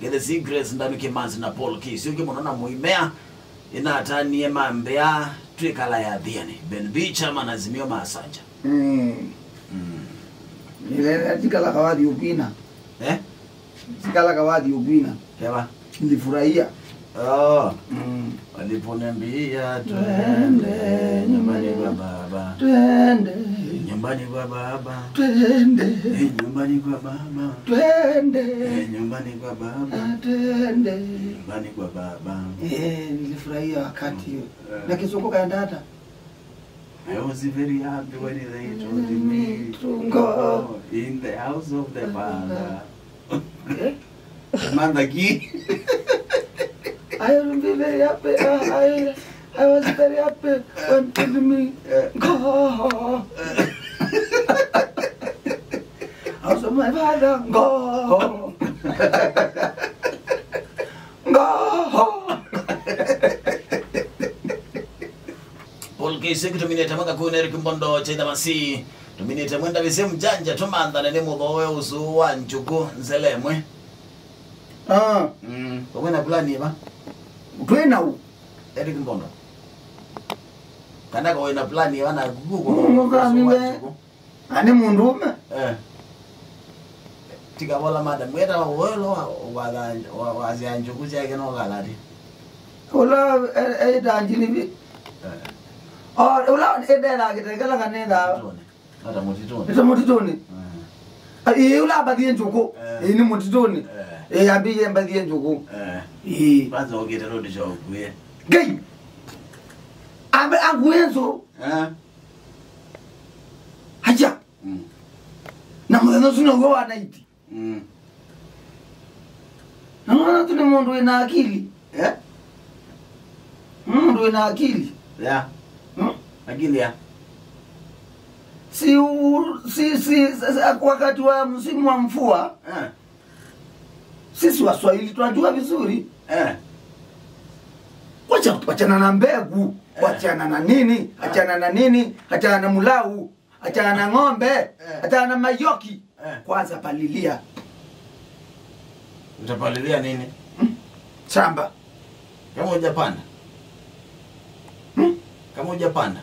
Get the secrets ndami kemanzi na Paul K. Sio kimonona muimea ina Athiani mambea twikala ya Athiani. Ben Bicha manazimio masanja. Ile tikala kawathi upina. Tikala kawathi upina. Yawa. Nilifurahia. Waliponiambia twende nyumbani kwa baba. Twende nyumbani kwa baba. Twende nyumbani kwa baba. Twende nyumbani kwa baba. Twende nyumbani kwa baba. Nilifurahia wakati hiyo. Na kisungu kaenda hata. I was very happy when they told me to go in the house of the father. Mandaki. I will be very happy. I was very happy when told me go. House of my father, go. Go. Paul K. Siku tumineta mwaka kuuneri kumbondo chaida masi. Tumineta mwenda vise mjanja tumanda nene mudhowe usu wa nchuku nzelemwe. Kwa mwena plani iba? Twena u. Eri kumbondo. Kanaka wena plani iba na gugu. Mwe. Ani mundume? Tika wala mada mweta wawelo wazi ya nchuku chake no galadi. Ola danjilivi. Ola edela kitegala kanenda. Ata mutitoni. Ita mutitoni. Ola badie nchuku. Ini mutitoni. Abiye mbadie njugu. Kwanza ogete rodi cha ukuye. Gei. Abe anguenzo. Haja. Na mwana suna goa naiti. Na mwana tuni mundu ina akili. Mundu ina akili. Ya. Akili ya. Si wakati wa msimu wa mvua. Sisi Waswahili tunajua vizuri. Wachana na mbegu, wachana na nini, achana na nini, achana na mulau, achana na ng'ombe, achana na mayoki. Kwanza palilia. Utapalilia nini? Shamba. Kama hujapanda. Kama hujapanda.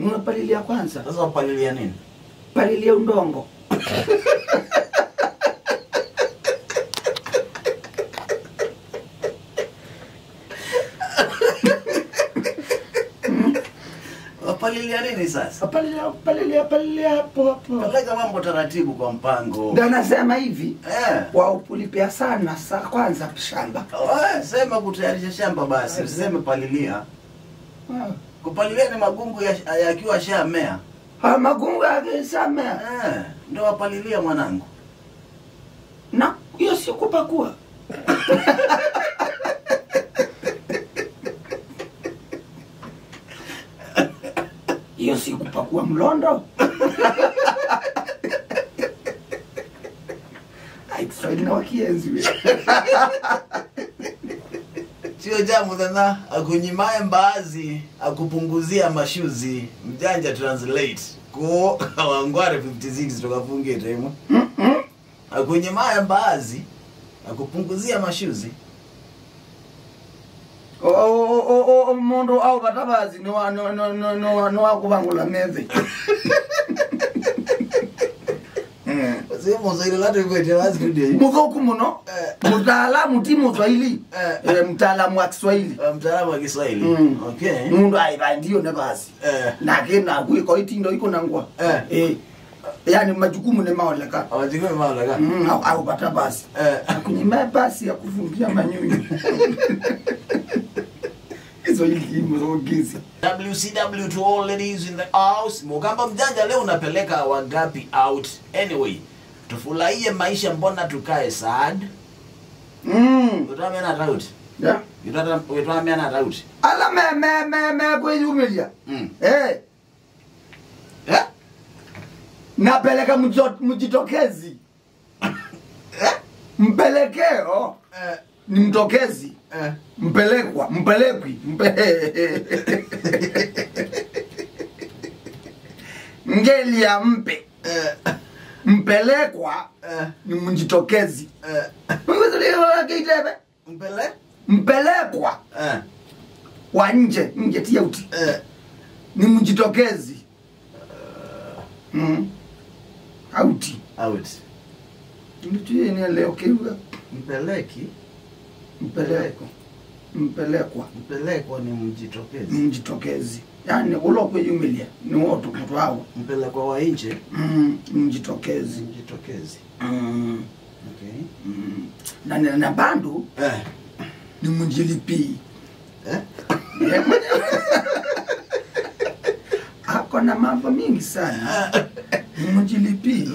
Unapalilia kwanza. Sasa upalilia nini? Palilia udongo. Palilia nini sasa? Palilia hapo. Nataka mambo taratibu kwa mpango. Ndio nasema hivi. Waupulipia sana kwanza shamba. Sema kutayarisha shamba basi, usiseme palilia. Kupalilia ni magungu yakiwa shamea. Magungu yakishamea. Ndio wapalilia mwanangu. Na hiyo sio kupakua. Hiyo si kupakua mlondo. Kiswahili na wakienzi. Sio jamu dhana akunyimaye mbaazi akupunguzia mashuzi. Mjanja translate. Ko wangware 56 tukafungie temo. Akunyimaye mbaazi akupunguzia mashuzi. Mundu au batabazi no akubangula meze. Sema zaidi lati kwete wazi ndio. Muko kumuno. Mtaalamu timu Swahili. Mtaalamu wa Kiswahili. Mtaalamu wa Kiswahili. Okay. Mundu aiba ndio na basi. Na kena kwa itindo iko nangwa. Yani majukumu ni maoleka. Majukumu ni maoleka. Au batabazi. Kunyima basi ya kufungia manyunyu. WCW to all ladies in the house. Mukamba Mujanja leo unapeleka wangapi out? Anyway, tufurahie maisha, mbona tukae sad? Utamena out. Yeah. Utamena out. Ala me kwejumilia. Napeleka mjitokezi. Mpelekeo. Ni mtokezi. Mpelekwi. Ngeli ya mpe. Mpelekwa ni mjitokezi. Mpelekwa wa nje, nje tia uti. Ni mjitokezi. Auti. Ndio ni leo kiwa. Mpelekwa ni mjitokezi. Mjitokezi. Yani ulokwe yumilia ni watu wao. Mpelekwa wa nje. Mjitokezi. Okay. Na bandu ni mjilipi. Ako na mambo mingi sana. Mjilipi.